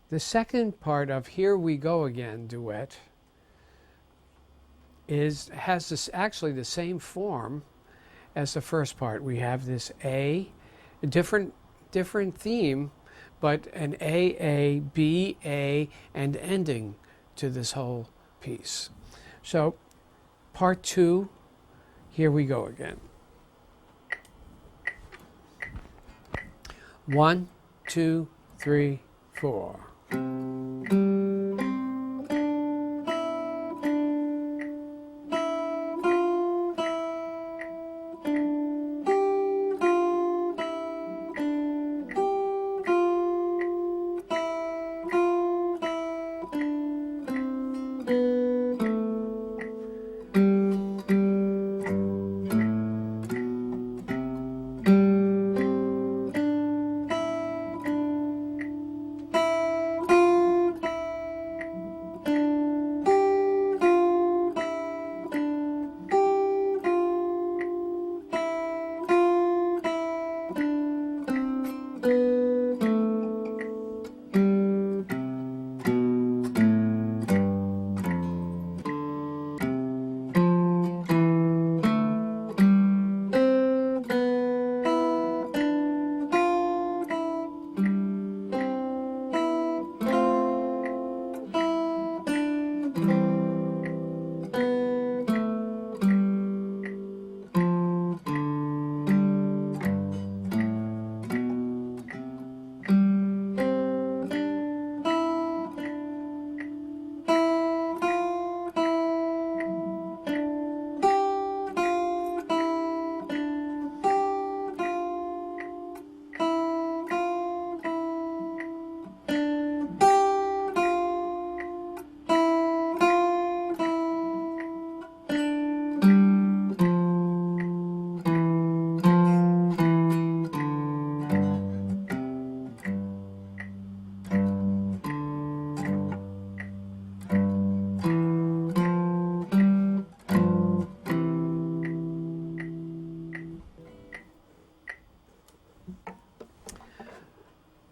The second part of Here We Go Again duet has this actually the same form as the first part. We have this A, a different theme, but an A, B, A, and ending to this whole piece. So part 2, Here We Go Again. 1, 2, 3, 4.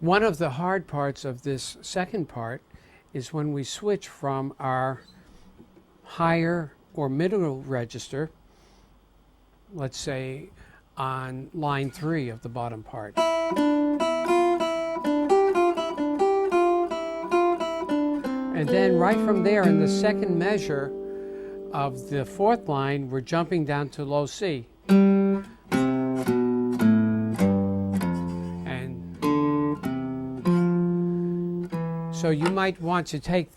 One of the hard parts of this second part is when we switch from our higher or middle register, let's say on line 3 of the bottom part. And then right from there in the second measure of the fourth line, we're jumping down to low C. So you might want to take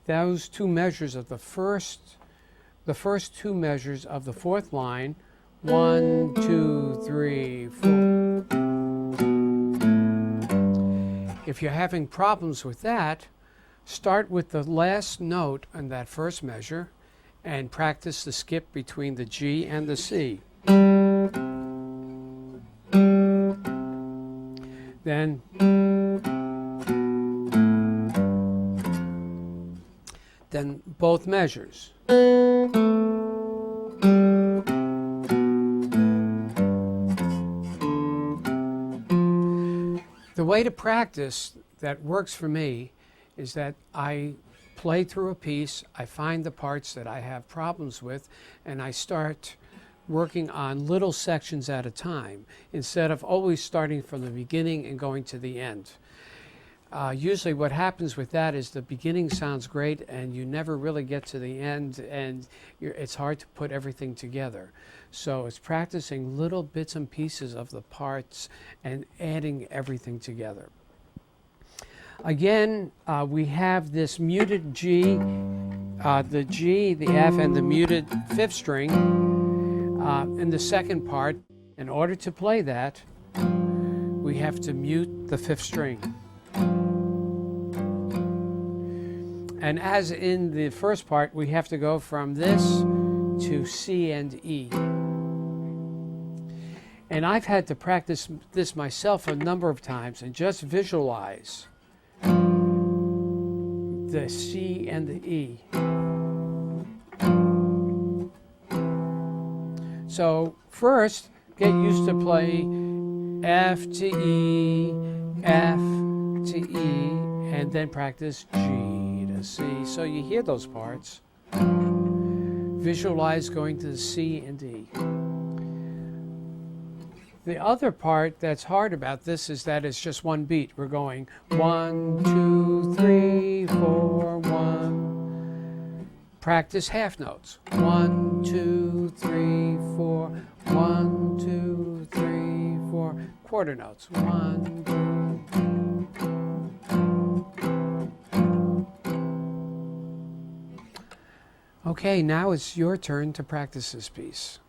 those two measures of the first 2 measures of the fourth line, 1, 2, 3, 4. If you're having problems with that, start with the last note on that first measure and practice the skip between the G and the C. Then both measures. The way to practice that works for me is that I play through a piece, I find the parts that I have problems with, and I start working on little sections at a time instead of always starting from the beginning and going to the end. Usually what happens with that is the beginning sounds great and you never really get to the end, and it's hard to put everything together. So it's practicing little bits and pieces of the parts and adding everything together. Again, we have this muted G, the G, the F, and the muted 5th string in the second part. In order to play that, we have to mute the 5th string. And as in the first part, we have to go from this to C and E. And I've had to practice this myself a number of times and just visualize the C and the E. So first, get used to play F to E, F to E, and then practice G to C. So you hear those parts. Visualize going to the C and D. The other part that's hard about this is that it's just one beat. We're going 1, 2, 3, 4, 1. Practice half notes. 1, 2, 3, 4. 1, 2, 3, 4. Quarter notes. 1, 2. Okay, now it's your turn to practice this piece.